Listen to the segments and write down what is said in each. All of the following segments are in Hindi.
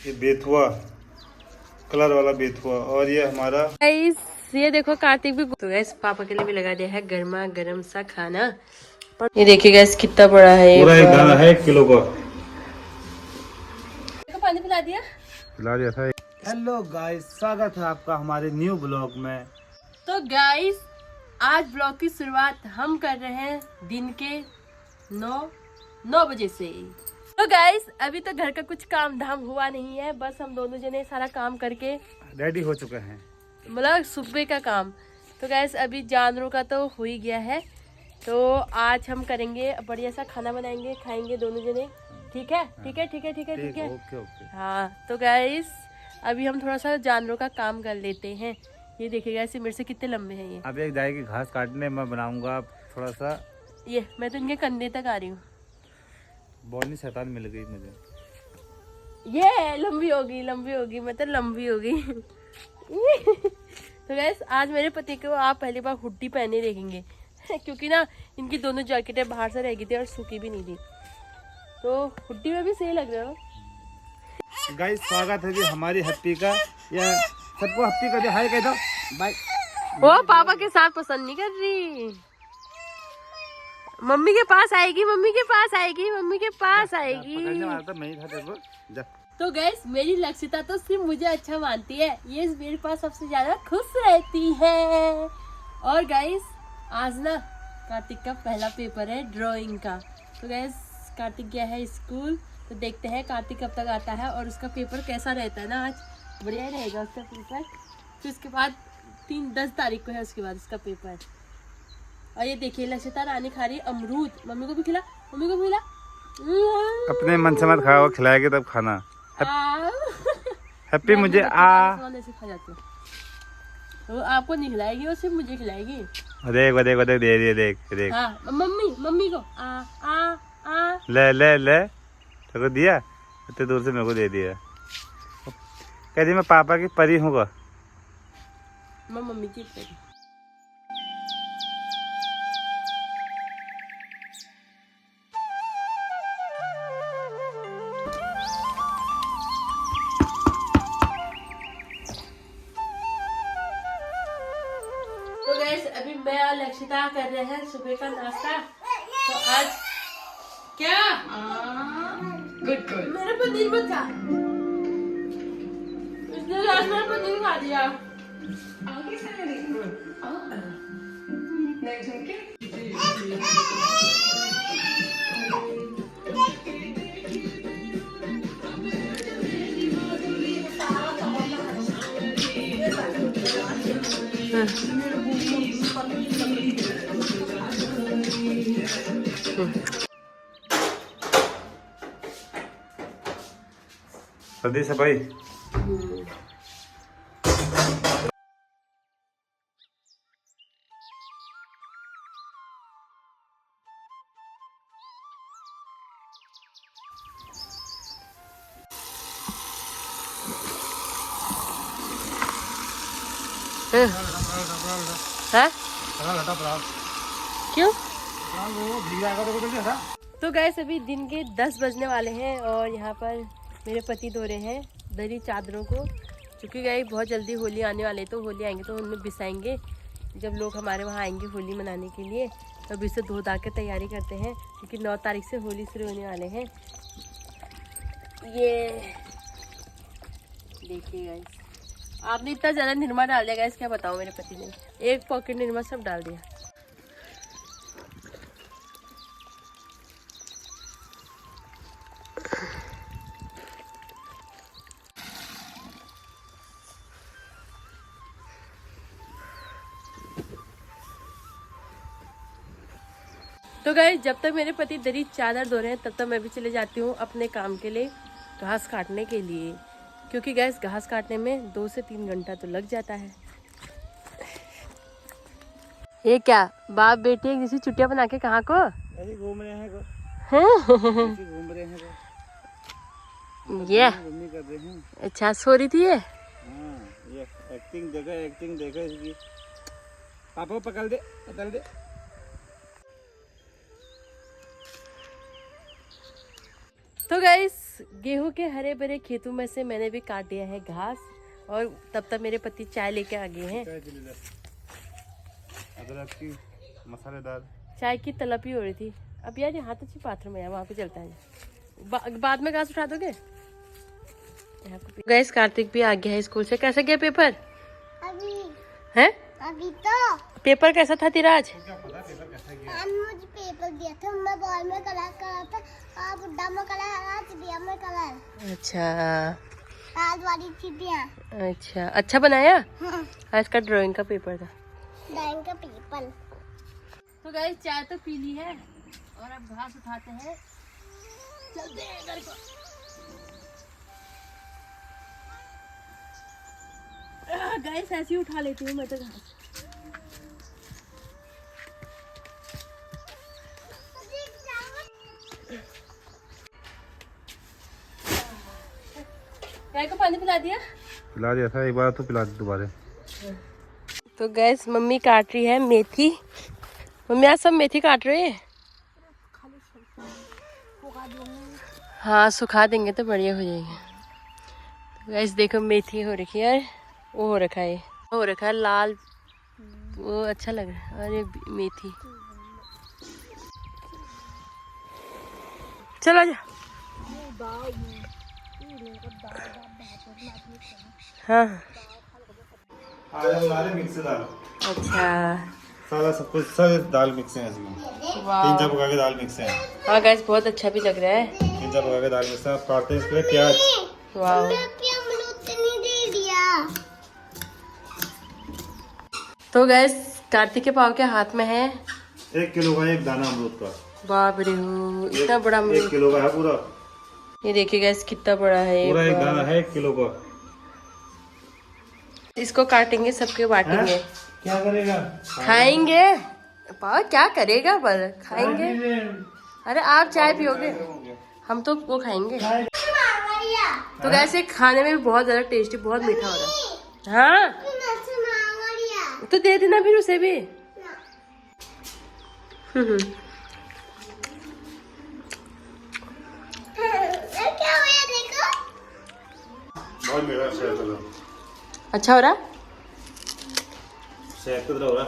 ये बेथुआ कलर वाला बेथुआ, और ये हमारा गाइस ये देखो कार्तिक भी तो गाइस पापा के लिए भी लगा दिया है गर्मा गर्म सा खाना। ये देखिए गाइस कितना बड़ा है, पूरा एक दाना है 1 किलो का। पानी पिला दिया था। हेलो गाइस, स्वागत है आपका हमारे न्यू ब्लॉग में। तो गाइस आज ब्लॉग की शुरुआत हम कर रहे हैं दिन के 9 बजे से। तो गाइस अभी तो घर का कुछ काम धाम हुआ नहीं है, बस हम दोनों जने सारा काम करके रेडी हो चुके हैं, मतलब सुबह का काम। तो गाइस अभी जानवरों का तो हो ही गया है, तो आज हम करेंगे बढ़िया सा खाना बनाएंगे, खाएंगे दोनों जने। ठीक है ठीक है ठीक है ठीक है ठीक है ओके ओके। हाँ तो गाइस अभी हम थोड़ा सा जानवरों का काम कर लेते हैं। ये देखिए गाइस मेरे से कितने लंबे हैं ये। अब एक जाएगी घास काटने, मैं बनाऊंगा थोड़ा सा। ये मैं तो इनके कंधे तक आ रही हूँ। बॉनी शैतान मिल गई मुझे। ये लंबी होगी मैं तो लंबी होगी। तो गैस आज मेरे पति को आप पहली बार हुड्डी पहने देखेंगे क्योंकि ना इनकी दोनों जैकेटें बाहर से रह गई थी और सूखी भी नहीं थी, तो हुड्डी में भी सही लग रहा हो। गाइस स्वागत है जी हमारी हैप्पी का। या सबको हैप्पी कर दो, हाय कह दो, बाय। वो पापा के साथ पसंद नहीं कर रही, मम्मी के पास आएगी, मम्मी के पास आएगी, मम्मी के पास आएगी। मैं ही था देखो जा। तो गैस मेरी लक्षिता तो सिर्फ मुझे अच्छा मानती है, ये मेरे पास सबसे ज्यादा खुश रहती है। और गैस आज ना कार्तिक का पहला पेपर है ड्राइंग का। तो गैस कार्तिक गया है स्कूल, तो देखते हैं कार्तिक कब तक आता है और उसका पेपर कैसा रहता है ना। आज बढ़िया ही रहेगा उसका पेपर। फिर उसके बाद 10 तारीख को है उसके बाद उसका पेपर। और ये देखिए लक्षिता रानी खा रही अमरूद, मम्मी को भी खिला, मम्मी को भी खिला। अपने मन से मत खाओ, खिलाएंगे तब खाना। हैप्पी मुझे ऐसे खा जाती है, तो आपको नहीं खिलाएगी वो सिर्फ मुझे खिलाएगी। देख देख देख दे रही है, देख देख। हाँ मम्मी को आ ले ले ले, तेरे को दिया, इतने दूर से मेरे को दे दिया। कह दी मैं पापा की परी हूँ। मैं मम्मी की परी। तो गाइस अभी मैं और लक्षिता कर रहे हैं सुबह का नाश्ता। तो आज क्या गुड मेरा पनीर मत खा, इसने आज मेरा पनीर खा दिया। सदी से भाई है क्यों? तो गैस अभी दिन के 10 बजने वाले हैं और यहाँ पर मेरे पति धो रहे हैं दरी चादरों को, क्योंकि गई बहुत जल्दी होली आने वाले, तो होली आएंगे तो उनमें बिसाएंगे जब लोग हमारे वहाँ आएंगे होली मनाने के लिए। तो अभी से धो धा के तैयारी करते हैं क्योंकि 9 तारीख से होली शुरू होने वाले हैं। ये देखिए गाइस आपने इतना ज़्यादा निरमा डाल दिया गाइस, क्या बताऊँ मेरे पति ने 1 पॉकेट निरमा सब डाल दिया। तो गाइस जब तक मेरे पति दरी चादर धो रहे हैं तब तक मैं भी चले जाती हूँ अपने काम के लिए, घास काटने के लिए, क्योंकि गैस घास काटने में 2 से 3 घंटा तो लग जाता है। ये क्या बाप बेटी एक जैसी छुट्टियां बना के कहाँ को घूम रहे हैं घूम रहे हैं ये कर रहे हैं। अच्छा सो रही थी ये। ये एक्टिंग देखा इसकी। पापा को पकड़ दे। तो गाइस गेहूं के हरे भरे खेतों में से मैंने भी काट दिया है घास, और तब तक मेरे पति चाय लेके आ गए हैं। अदरक की मसालेदार चाय की तलब ही हो रही थी। अब यार यहाँ तो बाथरूम है, वहाँ पे चलता है। बाद में घास उठा दोगे? गैस कार्तिक भी आ गया है स्कूल से। कैसा गया पेपर? अभी है अभी तो पेपर कैसा था तेरा आज? मुझे पेपर दिया था, मैं बॉल में कलर करा था और बुड्ढा में कलर, आज दिया मैं कलर। अच्छा आज वाली चीटियाँ। अच्छा बनाया। आज का ड्राइंग का पेपर था। ड्राइंग का पेपर। तो गाइस चाय तो पी ली है और अब घास उठाते हैं, चलते हैं घर को। गाइस ऐसे ही उठा लेती हूँ मैं तो घास। गाय को पानी पिला दिया था एक बार, तो पिला दी दोबारा। तो गैस मम्मी काट रही है मेथी। मम्मी आज सब मेथी काट रहे हैं। हाँ सुखा देंगे तो बढ़िया हो जाएंगे। तो गैस देखो मेथी हो रखी है, वो हो रखा है, हो रखा है लाल, वो अच्छा लग रहा है। और ये मेथी, चलो जा। हाँ आज हम ला रहे मिक्स दाल। अच्छा सारा सब कुछ, सब दाल मिक्स है इसमें। 3-4 प्रकार की दाल मिक्स है। हाँ गैस बहुत अच्छा भी लग रहा है। 3-4 प्रकार की दाल मिक्स है। आप काटते हैं इसके लिए प्याज। वाह नहीं दे दिया। तो गैस कार्तिक के पाव के हाथ में है 1 किलो का एक दाना अमरूद का। बाप रे हो, इतना बड़ा 1 किलो का है पूरा। ये देखिए गैस कितना बड़ा है। पूरा एक दाना है 1 किलो का। इसको काटेंगे, सबके बांटेंगे। क्या करेगा? खाएंगे। पाव क्या करेगा पर खाएंगे। अरे आप चाय पियोगे, हम तो वो खाएंगे। तो गैस ये खाने में भी बहुत ज्यादा टेस्टी, बहुत मीठा हो रहा है। हाँ तो दे देना फिर उसे भी। क्या हुआ देखो? बहुत मीठा है। अच्छा हो रहा? शहद की तरह हो रहा।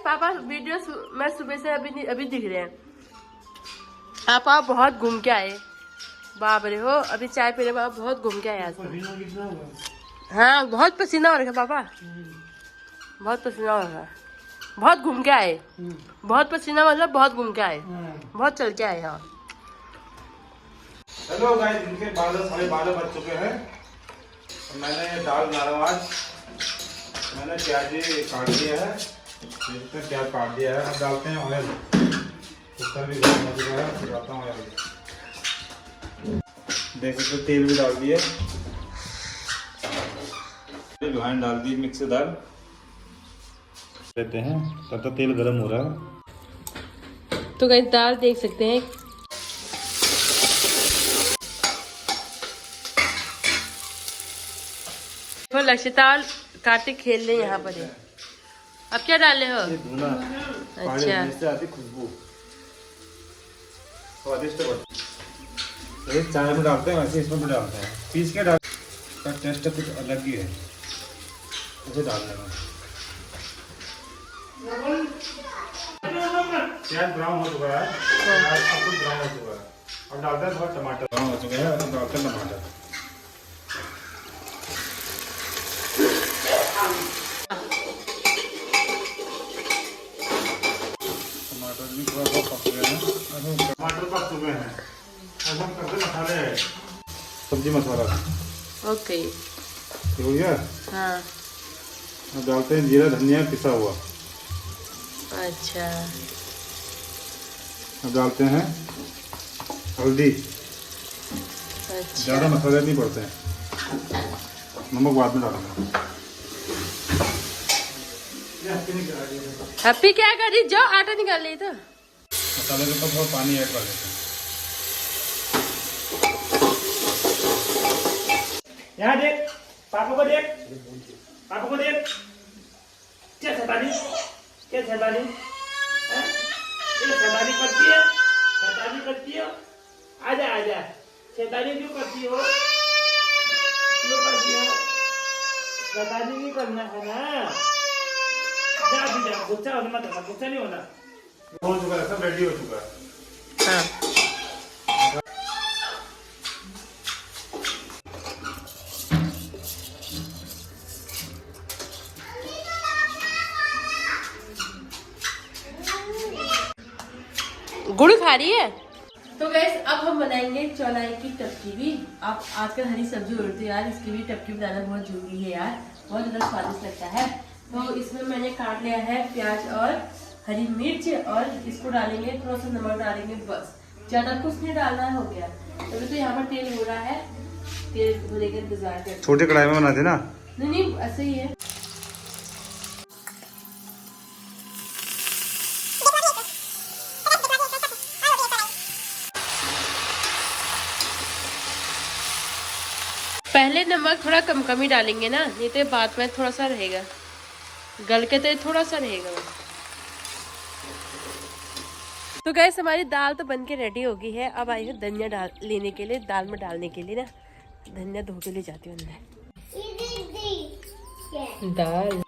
पापा वीडियो मैं सुबह से अभी दिख रहे हैं। पापा बहुत घूम के आए। बाप रे हो, अभी चाय पीने में बहुत घूम के आए आज। हाँ बहुत पसीना हो रहा है पापा, बहुत पसीना हो रहा है। बहुत घूम के आए, बहुत पसीना मतलब बहुत घूम के आए, बहुत चल के आए। हाँ हेलो गाइस, दिन के 12:30 बज चुके हैं। मैंने दाल बना रहा हूँ आज। मैंने प्याज काट दिया है, प्याज काट दिया है। अब डालते हैं ऑयल। कुकर भी गर्म हो चुका है, फिर डालता हूँ ऑयल। देख सकते तेल भी डाल दिए, अजवाइन डाल दी, मिक्स दाल लेते हैं। तब तक तेल गर्म हो रहा है। तो गाइस दाल देख सकते हैं। तो लक्षिता और कार्तिक खेल रहे यहाँ पर है। अब क्या डाले हो? ये धुना अच्छा से आती खुशबू, स्वादिष्ट बनती है। चाय में डालते हैं वैसे इसमें भी डालते हैं, पीस के डाल का टेस्ट कुछ अलग ही है इसे डालने में। प्याज ब्राउन हो चुका है, प्याज सब कुछ ब्राउन हो चुका है। अब डालते हैं थोड़ा टमाटर, ब्राउन हो चुके हैं। अब डालते हैं टमाटर। टमाटर भी थोड़ा सा पक गए हैं। टमाटर पक चुके हैं। अब हम करते मसाले हैं। सब्जी मसाला ओके ठीक हो गया। हाँ अब डालते हैं जीरा धनिया पिसा हुआ। अच्छा अब डालते हैं हल्दी। अच्छा ज़्यादा मसाले नहीं पड़ते हैं, नमक बाद में डालेंगे। हैप्पी क्या कर रही? जाओ आटा निकाल ली। तो मसाले के ऊपर थोड़ा पानी ऐड कर देते हैं। यहाँ देख, पापा को देख, पापा को देख। क्या शैतानी, क्या शैतानी, हैं? क्या शैतानी करती है, शैतानी करती है। आजा आजा, शैतानी क्यों करती हो? क्यों करती हो? शैतानी नहीं करना है ना। जा अभी जा, गुस्सा होना मत होना, गुस्सा नहीं होना। हो चुका है, सब रेडी हो चुका है। हाँ गुड़ खा रही है। तो गैस अब हम बनाएंगे चौलाई की टपकी भी। आप आजकल हरी सब्जी हो रही है यार, इसकी भी टपकी बनाना बहुत जरूरी है यार, बहुत ज़्यादा स्वादिष्ट लगता है। तो इसमें मैंने काट लिया है प्याज और हरी मिर्च, और इसको डालेंगे, थोड़ा सा नमक डालेंगे, बस ज़्यादा कुछ नहीं डालना है, हो गया। अभी तो यहाँ पर तेल हो रहा है, तेल होने का इंतजार कर। छोटी कढ़ाई में बनाते ना? नहीं ऐसे ही है। पहले नमक थोड़ा कम कम ही डालेंगे ना, नहीं तो बाद में थोड़ा सा रहेगा, गल के तो थोड़ा सा रहेगा। तो गैस हमारी दाल तो बन के रेडी हो गई है। अब आई हूँ धनिया डाल लेने के लिए, दाल में डालने के लिए ना। धनिया धो के ले जाती हूँ अंदर। दाल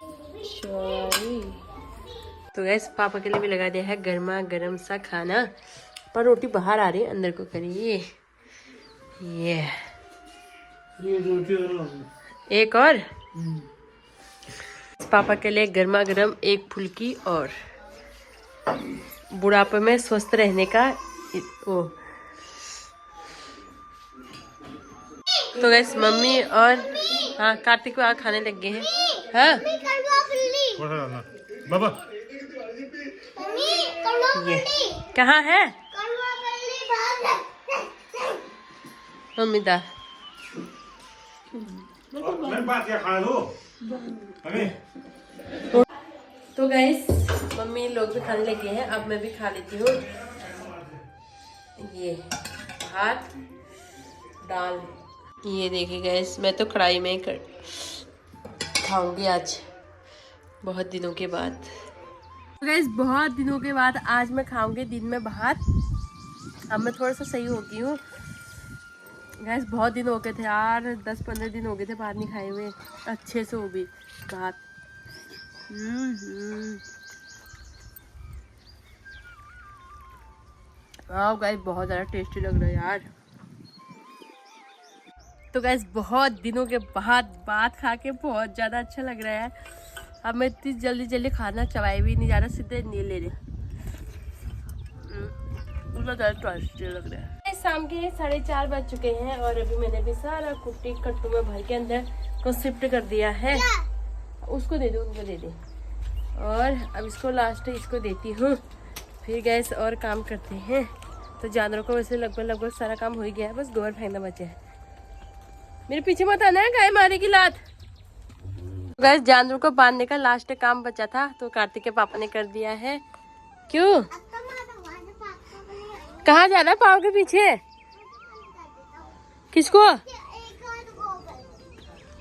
तो गैस पापा के लिए भी लगा दिया है गर्मा गर्म सा खाना, पर रोटी बाहर आ रही है, अंदर को करिए। ये रोटी और एक और पापा के लिए गर्मा गर्म एक फुल्की, और बुढ़ापे में स्वस्थ रहने का वो। तो गैस मम्मी और हाँ कार्तिक को खाने लग गए हैं। हाँ बाबा ये कहाँ है मम्मी दा? मैं बात क्या खा दो अभी। तो गाइस मम्मी लोग भी खाने लगे हैं, अब मैं भी खा लेती हूँ। ये भात दाल, ये देखिए गाइस, मैं तो कढ़ाई में ही खाऊंगी आज, बहुत दिनों के बाद। तो गाइस बहुत दिनों के बाद आज मैं खाऊंगी दिन में भात। अब मैं थोड़ा सा सही हो गई हूँ गैस, बहुत दिन हो गए थे यार, 10-15 दिन हो गए थे भात नहीं खाए हुए अच्छे से, वो भी भात। वाह गाइस बहुत ज़्यादा टेस्टी लग रहा है यार। तो गाइस बहुत दिनों के बाद भात खा के बहुत ज़्यादा अच्छा लग रहा है। अब मैं इतनी जल्दी जल्दी खाना चबाए भी नहीं जा रहा, सीधे नहीं ले रहे, उतना ज़्यादा टेस्टी लग रहा है। शाम के 4:30 बज चुके हैं, और अभी मैंने भी सारा कुट्टी कट्टू में भर के अंदर को शिफ्ट कर दिया है। उसको दे दो, उनको दे दे, और अब इसको लास्ट इसको देती हूँ, फिर गैस और काम करते हैं। तो जानवरों को वैसे लगभग सारा काम हो ही गया है, बस गोबर फेंकना बचा है। मेरे पीछे मत आना है, गाय मारेगी लात। गैस जानवरों को बांधने का लास्ट काम बचा था, तो कार्तिक के पापा ने कर दिया है। क्यों कहाँ जा रहा है पाँव के पीछे? किसको?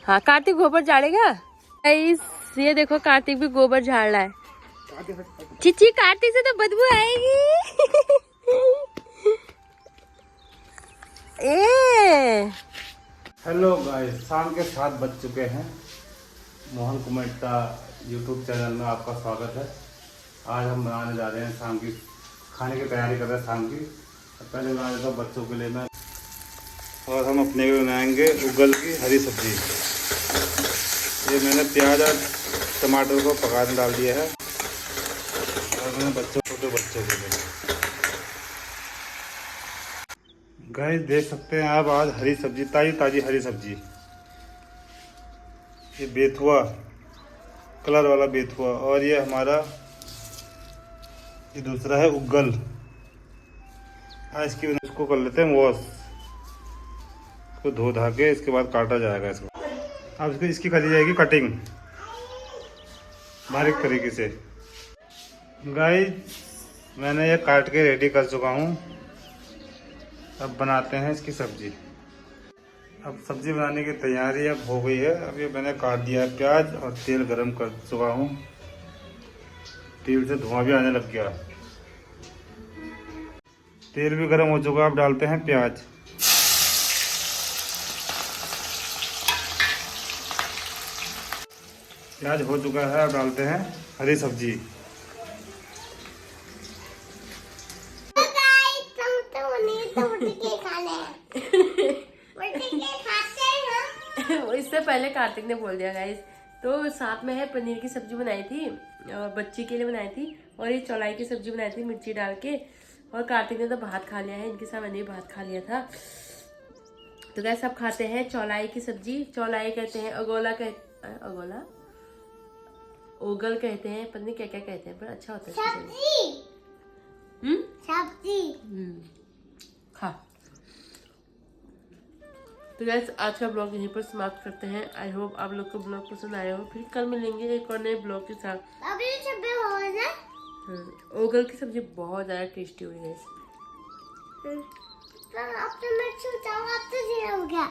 हाँ कार्तिक गोबर झाड़ेगा। ये देखो कार्तिक भी गोबर झाड़ रहा है। चिची कार्तिक से तो बदबू आएगी। ए हेलो गाइस, शाम के 7 बज चुके हैं। मोहन कुमेटा यूट्यूब चैनल में आपका स्वागत है। आज हम बनाने जा रहे हैं शाम की खाने की तैयारी कर रहे हैं शाम की। पहले बना देता हूँ बच्चों के लिए मैं, और हम अपने लिए बनाएंगे उगल की हरी सब्जी। ये मैंने प्याज और टमाटर को पकाने डाल दिया है, और मैंने छोटे बच्चों के लिए। गाइस देख सकते हैं आप, आज हरी सब्जी, ताजी हरी सब्जी। ये बेथुआ कलर वाला बेथुआ, और ये हमारा ये दूसरा है उगल। हाँ इसको कर लेते हैं वॉश, इसको धो धा के इसके बाद काटा जाएगा इसको। अब इसकी करी जाएगी कटिंग बारीक तरीके से। गाइस मैंने ये काट के रेडी कर चुका हूँ, अब बनाते हैं इसकी सब्जी। अब सब्जी बनाने की तैयारी अब हो गई है। अब ये मैंने काट दिया है प्याज, और तेल गरम कर चुका हूँ, तेल से धुआं भी आने लग गया। तेल भी गर्म हो चुका है, अब डालते हैं प्याज। प्याज हो चुका है, अब डालते हैं हरी सब्जी। इससे पहले कार्तिक ने बोल दिया गाइस। तो साथ में है पनीर की सब्जी बनाई थी और बच्ची के लिए बनाई थी, और ये चौलाई की सब्जी बनाई थी मिर्ची डाल के। और कार्तिक ने तो भात खा लिया है, इनके साथ मैंने भी भात खा लिया था। तो गाइस सब खाते हैं चौलाई की सब्जी। चौलाई कहते हैं, अगोला ओगल कहते हैं, पता नहीं क्या क्या कहते हैं, पर अच्छा होता है सब्जी। खा। तो गाइस आज का ब्लॉग यहीं पर समाप्त करते हैं। आई होप आप लोग को ब्लॉग पसंद आया हो। फिर कल मिलेंगे एक और नए ब्लॉग के साथ। अभी छब्बे हो गए। ओगल की सब्जी बहुत ज्यादा टेस्टी हुई है। अब तो मैं छूटा हूँ, अब तो जीरा हो गया।